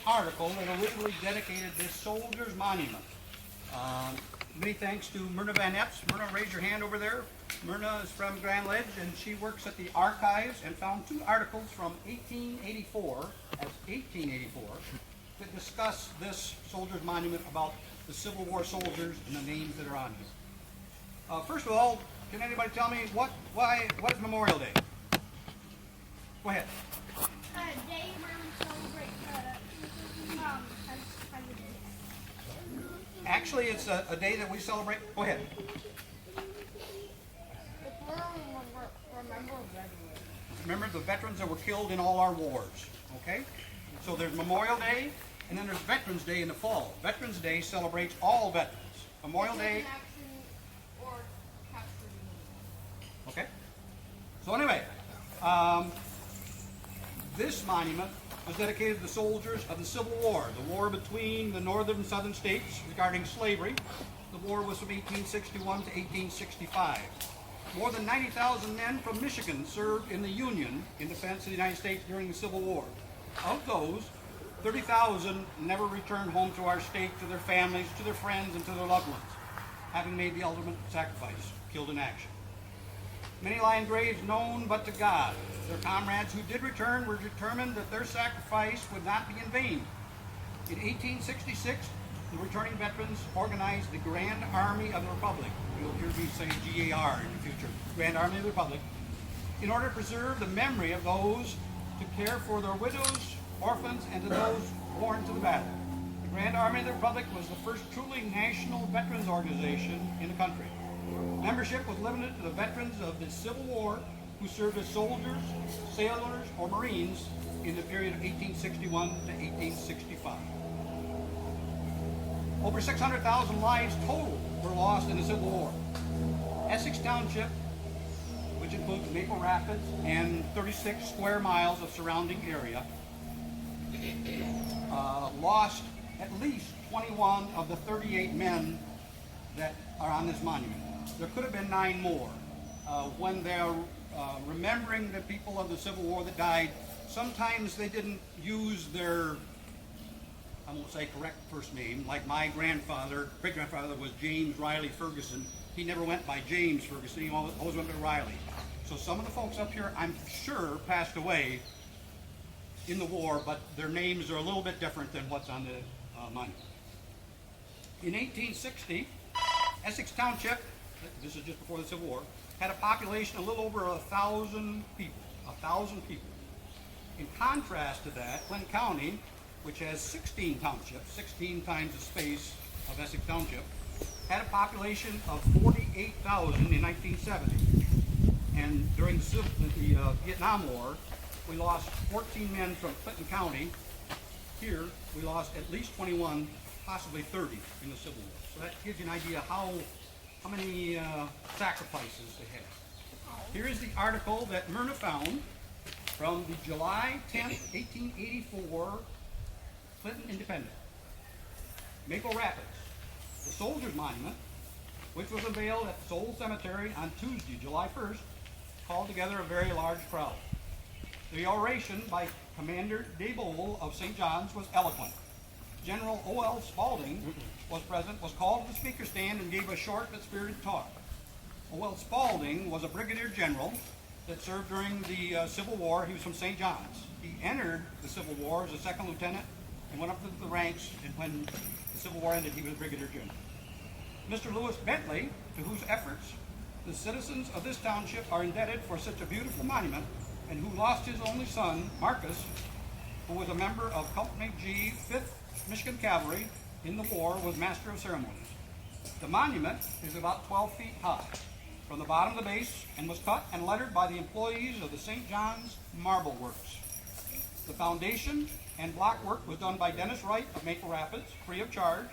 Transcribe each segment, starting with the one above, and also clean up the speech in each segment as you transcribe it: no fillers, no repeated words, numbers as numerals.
article that originally dedicated this soldier's monument. Many thanks to Myrna Van Epps. Myrna, raise your hand over there. Myrna is from Grand Ledge, and she works at the archives and found two articles from 1884, that's 1884, that discuss this soldier's monument about the Civil War soldiers and the names that are on here. First of all, can anybody tell me what is Memorial Day? Go ahead. Day where we celebrate President. Actually, it's a day that we celebrate. Go ahead. Remember the veterans that were killed in all our wars. Okay? So there's Memorial Day, and then there's Veterans Day in the fall. Veterans Day celebrates all veterans. Memorial Day. Okay? So anyway, this monument was dedicated to the soldiers of the Civil War, the war between the northern and southern states regarding slavery. The war was from 1861 to 1865. More than 90,000 men from Michigan served in the Union in defense of the United States during the Civil War. Of those, 30,000 never returned home to our state, to their families, to their friends, and to their loved ones, having made the ultimate sacrifice, killed in action. Many lie in graves known but to God. Their comrades who did return were determined that their sacrifice would not be in vain. In 1866, the returning veterans organized the Grand Army of the Republic. You'll hear me say GAR in the future, Grand Army of the Republic, in order to preserve the memory of those to care for their widows, orphans, and to those born to the battle. The Grand Army of the Republic was the first truly national veterans organization in the country. Membership was limited to the veterans of the Civil War who served as soldiers, sailors, or Marines in the period of 1861 to 1865. Over 600,000 lives total were lost in the Civil War. Essex Township, which includes Maple Rapids and 36 square miles of surrounding area, lost at least 21 of the 38 men that are on this monument. There could have been 9 more. When they're remembering the people of the Civil War that died, sometimes they didn't use their, I won't say correct first name, like my great-grandfather was James Riley Ferguson. He never went by James Ferguson, he always went by Riley. So some of the folks up here, I'm sure, passed away in the war, but their names are a little bit different than what's on the monument. In 1860, Essex Township, this is just before the Civil War, had a population a little over 1,000 people. 1,000 people. In contrast to that, Clinton County, which has 16 townships, 16 times the space of Essex Township, had a population of 48,000 in 1970. And during the Vietnam War, we lost 14 men from Clinton County. Here, we lost at least 21, possibly 30 in the Civil War. So that gives you an idea how many sacrifices they had. Here is the article that Myrna found from the July 10th, 1884 Clinton Independent. Maple Rapids. The Soldiers Monument, which was unveiled at the Sowle Cemetery on Tuesday, July 1st, called together a very large crowd. The oration by Commander Deboll of St. John's was eloquent. General O.L. Spaulding was present, was called to the speaker stand and gave a short but spirited talk. O.L. Spaulding was a brigadier general that served during the Civil War. He was from St. John's. He entered the Civil War as a second lieutenant and went up to the ranks, and when the Civil War ended, he was brigadier general. Mr. Lewis Bentley, to whose efforts the citizens of this township are indebted for such a beautiful monument, and who lost his only son, Marcus, who was a member of Company G, 5th Michigan Cavalry in the war, was master of ceremonies. The monument is about 12 feet high from the bottom to the base and was cut and lettered by the employees of the St. John's Marble Works. The foundation and block work was done by Dennis Wright of Maple Rapids, free of charge,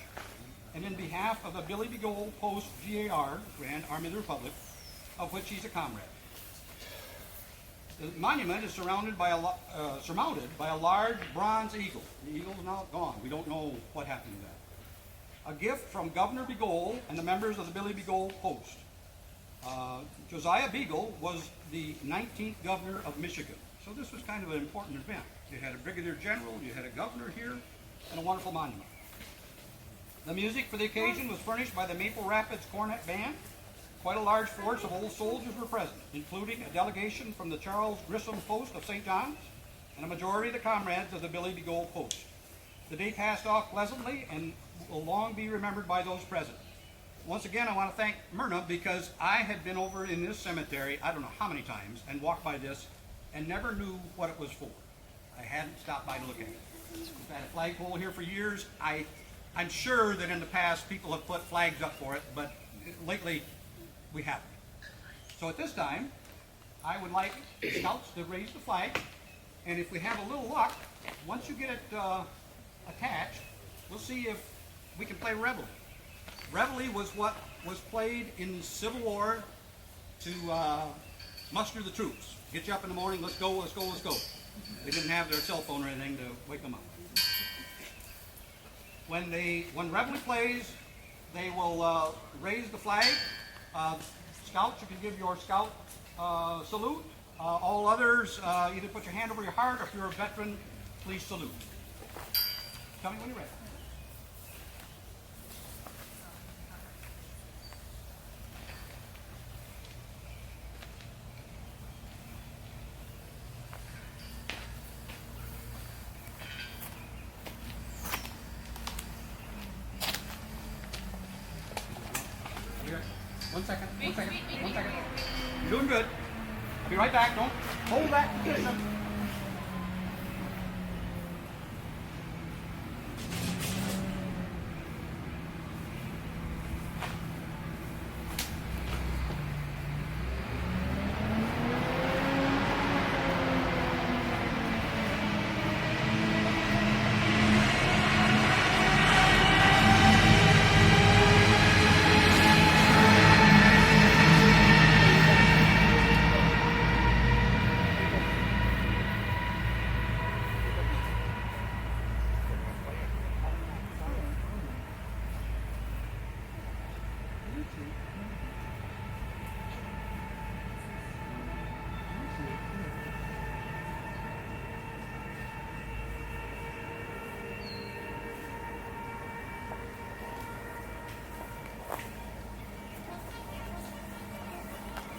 and in behalf of the Billy B. Gold Post GAR, Grand Army of the Republic, of which he's a comrade. The monument is surrounded by surmounted by a large bronze eagle. The eagle is now gone. We don't know what happened to that. A gift from Governor Beagle and the members of the Billy B. Gold Post. Josiah Beagle was the 19th governor of Michigan. So this was kind of an important event. you had a brigadier general, you had a governor here, and a wonderful monument. The music for the occasion was furnished by the Maple Rapids Cornet Band. Quite a large force of old soldiers were present, including a delegation from the Charles Grissom Post of St. John's and a majority of the comrades of the Billy B. Gold Post. The day passed off pleasantly and will long be remembered by those present. Once again, I want to thank Myrna because I had been over in this cemetery, I don't know how many times, and walked by this and never knew what it was for. I hadn't stopped by to look at it. We've had a flagpole here for years. I'm sure that in the past people have put flags up for it, but lately we haven't. So at this time, I would like the scouts to raise the flag, and if we have a little luck, once you get it attached, we'll see if we can play Reveille. Reveille was what was played in the Civil War to muster the troops. Get you up in the morning, let's go, let's go, let's go. They didn't have their cell phone or anything to wake them up. When Reveille plays, they will raise the flag. Scouts, you can give your scout salute. All others, either put your hand over your heart, or if you're a veteran, please salute. Tell me when you're ready. One second. You're doing good. I'll be right back. Don't hold that position.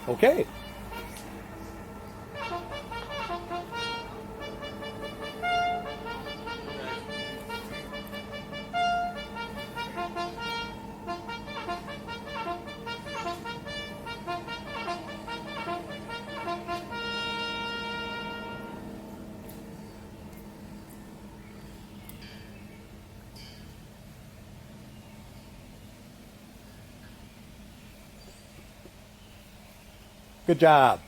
Okay. Good job.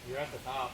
You're at the top.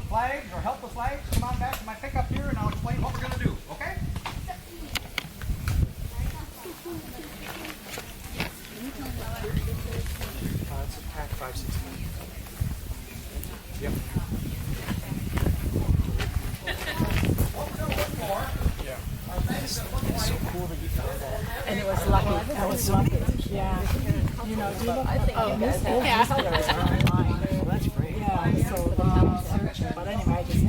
Flags or help the flags, come on back to my pickup here and I'll explain what we're going to do, okay? It's a pack 516. Yep. What we're going to look for are things that look like... So cool that you found that. And it was lucky. I was lucky. Yeah. You know, do you look at this? Yeah. Online. Well, that's great. Yeah, so searching. But anyway, I just